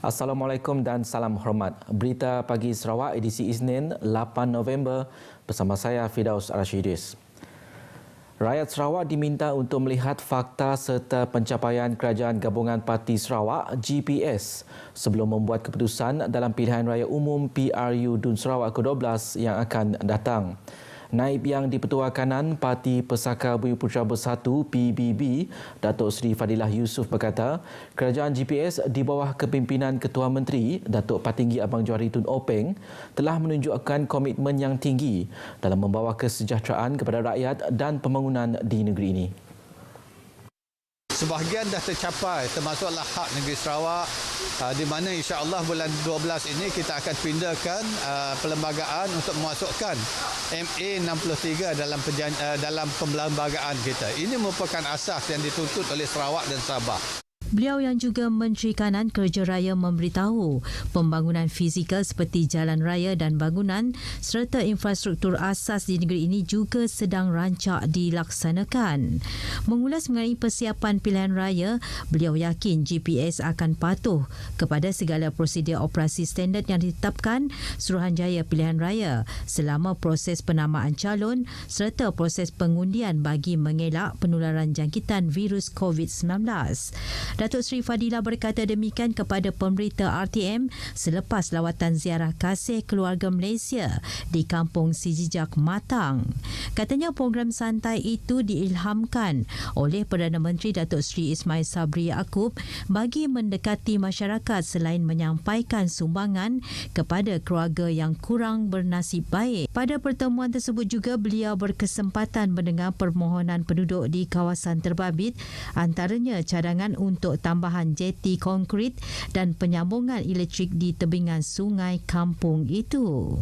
Assalamualaikum dan salam hormat. Berita Pagi Sarawak edisi Isnin 8 November bersama saya Fidaus Arashidis. Rakyat Sarawak diminta untuk melihat fakta serta pencapaian Kerajaan Gabungan Parti Sarawak GPS sebelum membuat keputusan dalam pilihan raya umum PRU Dun Sarawak ke-12 yang akan datang. Naib Yang di-Pertua Kanan Parti Pesaka Bumi Putera Bersatu PBB, Datuk Seri Fadilah Yusof berkata, kerajaan GPS di bawah kepimpinan Ketua Menteri Datuk Patinggi Abang Johari Tun Openg telah menunjukkan komitmen yang tinggi dalam membawa kesejahteraan kepada rakyat dan pembangunan di negeri ini. Sebahagian dah tercapai, termasuklah hak negeri Sarawak, di mana insya-Allah bulan 12 ini kita akan pindahkan perlembagaan untuk memasukkan MA63 dalam perlembagaan kita. Ini merupakan asas yang dituntut oleh Sarawak dan Sabah. Beliau yang juga Menteri Kanan Kerja Raya memberitahu pembangunan fizikal seperti jalan raya dan bangunan serta infrastruktur asas di negeri ini juga sedang rancak dilaksanakan. Mengulas mengenai persiapan pilihan raya, beliau yakin GPS akan patuh kepada segala prosedur operasi standard yang ditetapkan Suruhanjaya Pilihan Raya selama proses penamaan calon serta proses pengundian bagi mengelak penularan jangkitan virus COVID-19. Datuk Seri Fadilah berkata demikian kepada pemberita RTM selepas lawatan ziarah kasih keluarga Malaysia di kampung Sijijak Matang. Katanya program santai itu diilhamkan oleh Perdana Menteri Datuk Seri Ismail Sabri Yaakob bagi mendekati masyarakat selain menyampaikan sumbangan kepada keluarga yang kurang bernasib baik. Pada pertemuan tersebut juga beliau berkesempatan mendengar permohonan penduduk di kawasan terbabit, antaranya cadangan untuk tambahan jeti konkrit dan penyambungan elektrik di tebingan sungai kampung itu.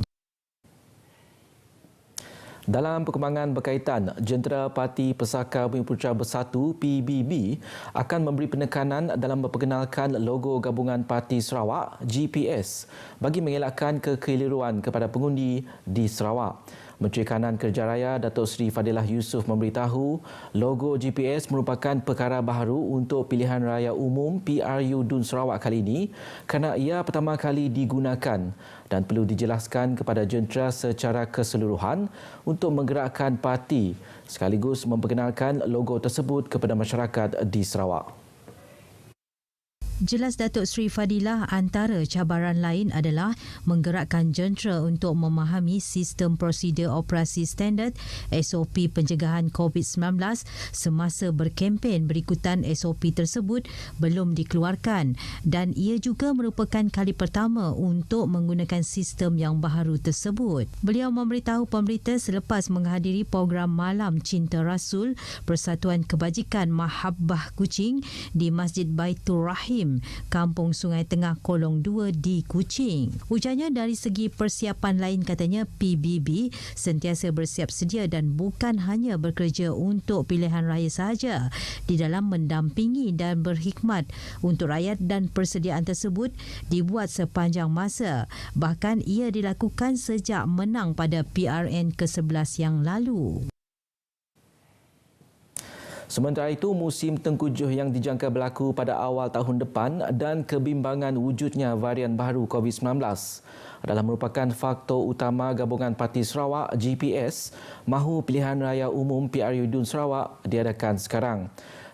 Dalam perkembangan berkaitan, Jentera Parti Pesaka Bumi Putera Bersatu PBB akan memberi penekanan dalam memperkenalkan logo gabungan Parti Sarawak GPS bagi mengelakkan kekeliruan kepada pengundi di Sarawak. Menteri Kanan Kerja Raya Datuk Seri Fadilah Yusof memberitahu logo GPS merupakan perkara baharu untuk pilihan raya umum PRU Dun Sarawak kali ini kerana ia pertama kali digunakan dan perlu dijelaskan kepada jentera secara keseluruhan untuk menggerakkan parti sekaligus memperkenalkan logo tersebut kepada masyarakat di Sarawak. Jelas Datuk Seri Fadilah, antara cabaran lain adalah menggerakkan jentera untuk memahami sistem prosedur operasi standard SOP pencegahan COVID-19 semasa berkempen berikutan SOP tersebut belum dikeluarkan dan ia juga merupakan kali pertama untuk menggunakan sistem yang baharu tersebut. Beliau memberitahu pemberita selepas menghadiri program Malam Cinta Rasul Persatuan Kebajikan Mahabbah Kuching di Masjid Baitur Rahim, Kampung Sungai Tengah Kolong 2 di Kuching. Ujarnya dari segi persiapan lain, katanya PBB sentiasa bersiap sedia dan bukan hanya bekerja untuk pilihan raya sahaja di dalam mendampingi dan berkhidmat untuk rakyat dan persediaan tersebut dibuat sepanjang masa. Bahkan ia dilakukan sejak menang pada PRN ke-11 yang lalu. Sementara itu, musim tengkujuh yang dijangka berlaku pada awal tahun depan dan kebimbangan wujudnya varian baru COVID-19 adalah merupakan faktor utama gabungan Parti Sarawak GPS mahu pilihan raya umum PRU Dun Sarawak diadakan sekarang.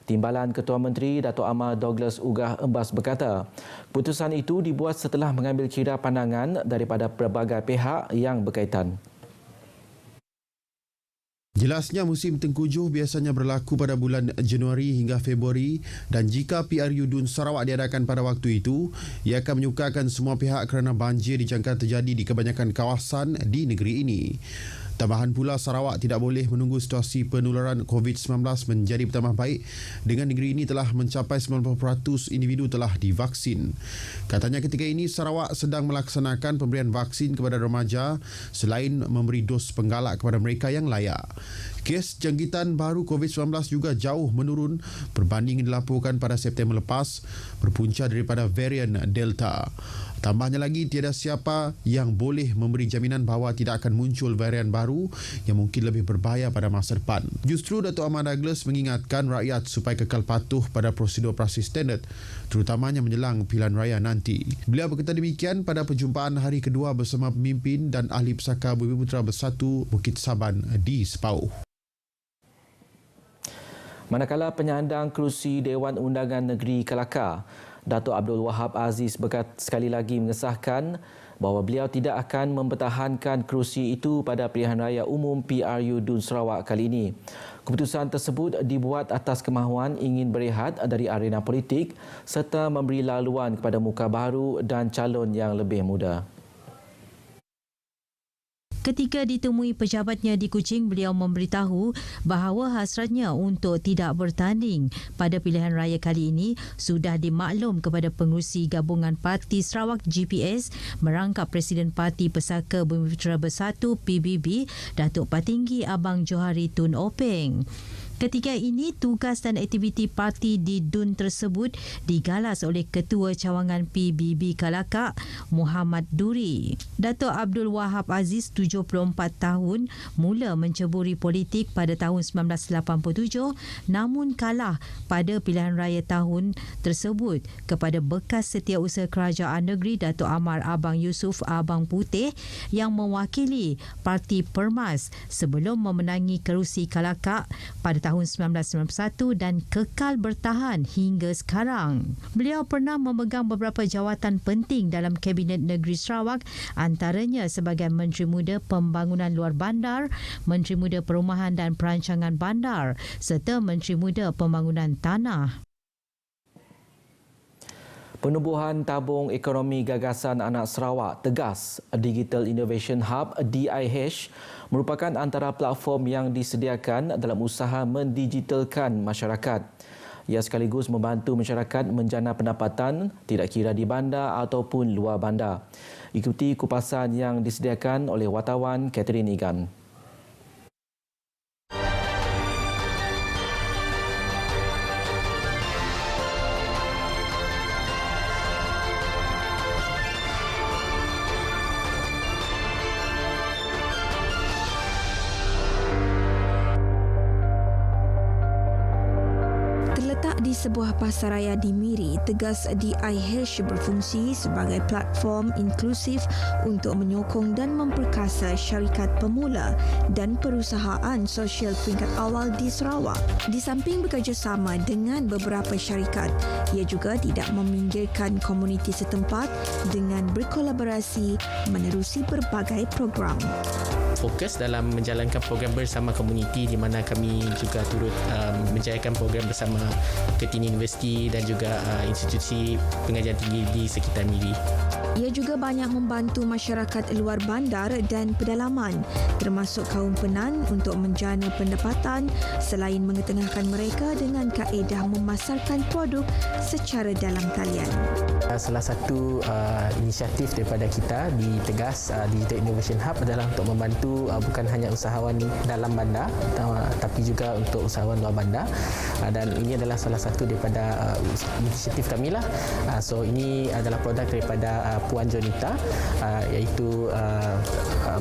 Timbalan Ketua Menteri Datuk Amar Douglas Ugah Embas berkata, keputusan itu dibuat setelah mengambil kira pandangan daripada pelbagai pihak yang berkaitan. Jelasnya musim tengkujuh biasanya berlaku pada bulan Januari hingga Februari dan jika PRU Dun Sarawak diadakan pada waktu itu, ia akan menyukarkan semua pihak kerana banjir dijangka terjadi di kebanyakan kawasan di negeri ini. Tambahan pula, Sarawak tidak boleh menunggu situasi penularan COVID-19 menjadi bertambah baik dengan negeri ini telah mencapai 90% individu telah divaksin. Katanya ketika ini Sarawak sedang melaksanakan pemberian vaksin kepada remaja selain memberi dos penggalak kepada mereka yang layak. Kes jangkitan baru COVID-19 juga jauh menurun berbanding yang dilaporkan pada September lepas, berpunca daripada varian Delta. Tambahnya lagi, tiada siapa yang boleh memberi jaminan bahawa tidak akan muncul varian baru yang mungkin lebih berbahaya pada masa depan. Justru Datuk Ahmad Douglas mengingatkan rakyat supaya kekal patuh pada prosedur operasi standard, terutamanya menjelang pilihan raya nanti. Beliau berkata demikian pada perjumpaan hari kedua bersama pemimpin dan ahli pesaka Bumiputera Bersatu Bukit Saban di Sepauh. Manakala penyandang kerusi Dewan Undangan Negeri Kelakar, Datuk Abdul Wahab Aziz sekali lagi mengesahkan bahawa beliau tidak akan mempertahankan kerusi itu pada pilihan raya umum PRU Dun Sarawak kali ini. Keputusan tersebut dibuat atas kemahuan ingin berehat dari arena politik serta memberi laluan kepada muka baru dan calon yang lebih muda. Ketika ditemui pejabatnya di Kuching, beliau memberitahu bahawa hasratnya untuk tidak bertanding pada pilihan raya kali ini sudah dimaklum kepada pengerusi gabungan Parti Sarawak GPS merangkap Presiden Parti Pesaka Bumiputera Bersatu PBB, Datuk Patinggi Abang Johari Tun Openg. Ketika ini, tugas dan aktiviti parti di DUN tersebut digalas oleh Ketua Cawangan PBB Kelakar, Muhammad Duri. Datuk Abdul Wahab Aziz, 74 tahun, mula menceburi politik pada tahun 1987 namun kalah pada pilihan raya tahun tersebut kepada bekas Setiausaha Kerajaan Negeri Datuk Amar Abang Yusuf Abang Putih yang mewakili Parti Permas sebelum memenangi kerusi Kelakar pada tahun 1991 dan kekal bertahan hingga sekarang. Beliau pernah memegang beberapa jawatan penting dalam Kabinet Negeri Sarawak, antaranya sebagai Menteri Muda Pembangunan Luar Bandar, Menteri Muda Perumahan dan Perancangan Bandar serta Menteri Muda Pembangunan Tanah. Penubuhan Tabung Ekonomi Gagasan Anak Sarawak Tegas Digital Innovation Hub DIH merupakan antara platform yang disediakan dalam usaha mendigitalkan masyarakat. Ia sekaligus membantu masyarakat menjana pendapatan tidak kira di bandar ataupun luar bandar. Ikuti kupasan yang disediakan oleh wartawan Catherine Igan. Di sebuah pasaraya di Miri, Tegas DIH berfungsi sebagai platform inklusif untuk menyokong dan memperkasa syarikat pemula dan perusahaan sosial peringkat awal di Sarawak. Di samping bekerjasama dengan beberapa syarikat, ia juga tidak meminggirkan komuniti setempat dengan berkolaborasi menerusi berbagai program. Fokus dalam menjalankan program bersama komuniti di mana kami juga turut menjayakan program bersama Ketini Universiti dan juga institusi pengajian tinggi di sekitar Miri. Ia juga banyak membantu masyarakat luar bandar dan pedalaman termasuk kaum penan untuk menjana pendapatan selain mengetengahkan mereka dengan kaedah memasarkan produk secara dalam talian. Salah satu inisiatif daripada kita di Tegas Digital Innovation Hub adalah untuk membantu bukan hanya usahawan dalam bandar tapi juga untuk usahawan luar bandar, dan ini adalah salah satu daripada inisiatif kami lah. So ini adalah produk daripada Puan Jonita, iaitu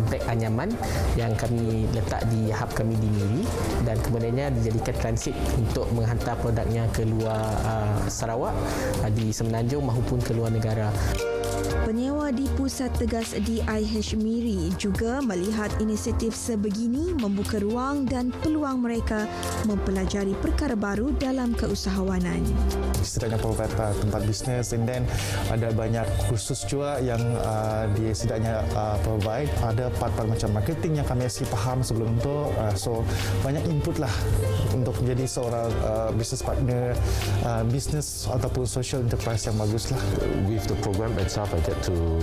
beg anyaman yang kami letak di hub kami di Miri dan kemudiannya dijadikan transit untuk menghantar produknya ke luar Sarawak, di Semenanjung maupun ke luar negara. Penyewa di Pusat Tegas DIH Miri juga melihat inisiatif sebegini membuka ruang dan peluang mereka mempelajari perkara baru dalam keusahawanan. Setidaknya provide tempat bisnes, and then ada banyak kursus juga yang setidaknya provide. Ada part-part macam marketing yang kami masih faham sebelum itu. So banyak input lah untuk menjadi seorang business partner, business ataupun social enterprise yang bagus lah. With the program itself, I get to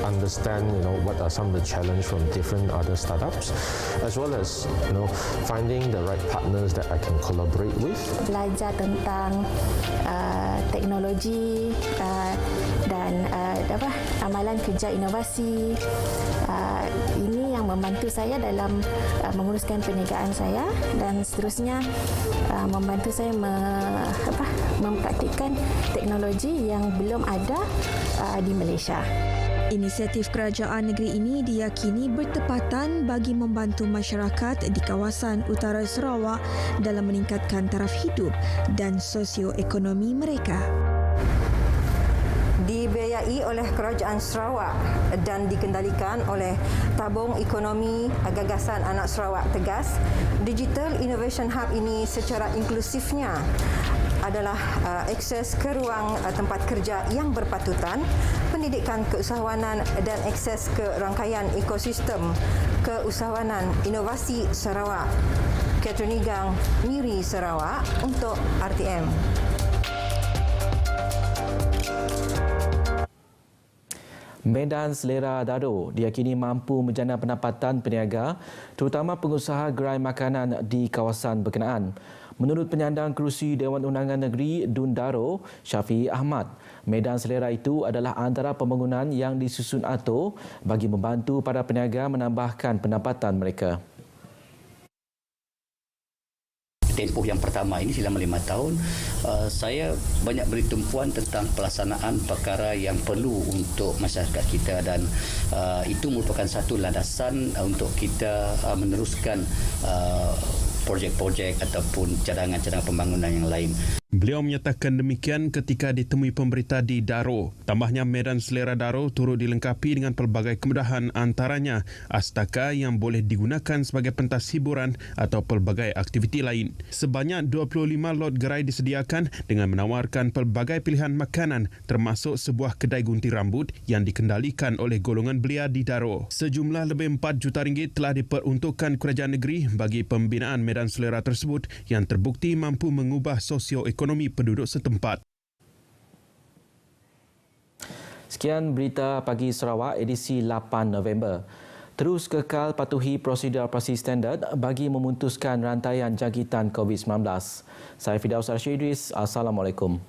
understand, what are some of the challenges from different other startups, as well as, finding the right partners that I can collaborate with. Belajar tentang teknologi dan amalan kerja inovasi. Ini yang membantu saya dalam menguruskan perniagaan saya dan seterusnya membantu saya mempraktikkan teknologi yang belum ada di Malaysia. Inisiatif kerajaan negeri ini diyakini bertepatan bagi membantu masyarakat di kawasan utara Sarawak dalam meningkatkan taraf hidup dan sosioekonomi mereka. Dibiayai oleh Kerajaan Sarawak dan dikendalikan oleh Tabung Ekonomi Gagasan Anak Sarawak Tegas, Digital Innovation Hub ini secara inklusifnya adalah akses ke ruang tempat kerja yang berpatutan, pendidikan keusahawanan dan akses ke rangkaian ekosistem keusahawanan inovasi Sarawak. Catherine Nigang, Miri Sarawak untuk RTM. Medan Selera Daro diyakini mampu menjana pendapatan peniaga, terutama pengusaha gerai makanan di kawasan berkenaan. Menurut penyandang kerusi Dewan Undangan Negeri Dun Daro, Syafiee Ahmad, Medan Selera itu adalah antara pembangunan yang disusun ATO bagi membantu para peniaga menambahkan pendapatan mereka. Tempoh yang pertama ini selama 5 tahun, saya banyak beri tumpuan tentang pelaksanaan perkara yang perlu untuk masyarakat kita dan itu merupakan satu landasan untuk kita meneruskan projek-projek ataupun cadangan-cadangan pembangunan yang lain. Beliau menyatakan demikian ketika ditemui pemberita di Daro. Tambahnya, Medan Selera Daro turut dilengkapi dengan pelbagai kemudahan, antaranya astaka yang boleh digunakan sebagai pentas hiburan atau pelbagai aktiviti lain. Sebanyak 25 lot gerai disediakan dengan menawarkan pelbagai pilihan makanan termasuk sebuah kedai gunting rambut yang dikendalikan oleh golongan belia di Daro. Sejumlah lebih 4 juta ringgit telah diperuntukkan kerajaan negeri bagi pembinaan Medan Selera tersebut yang terbukti mampu mengubah sosioekonomi penduduk setempat. Sekian berita Pagi Sarawak edisi 8 November. Terus kekal patuhi prosedur operasi standard bagi memutuskan rantaian jangkitan COVID-19. Saya Firdaus Arsyid Idris. Assalamualaikum.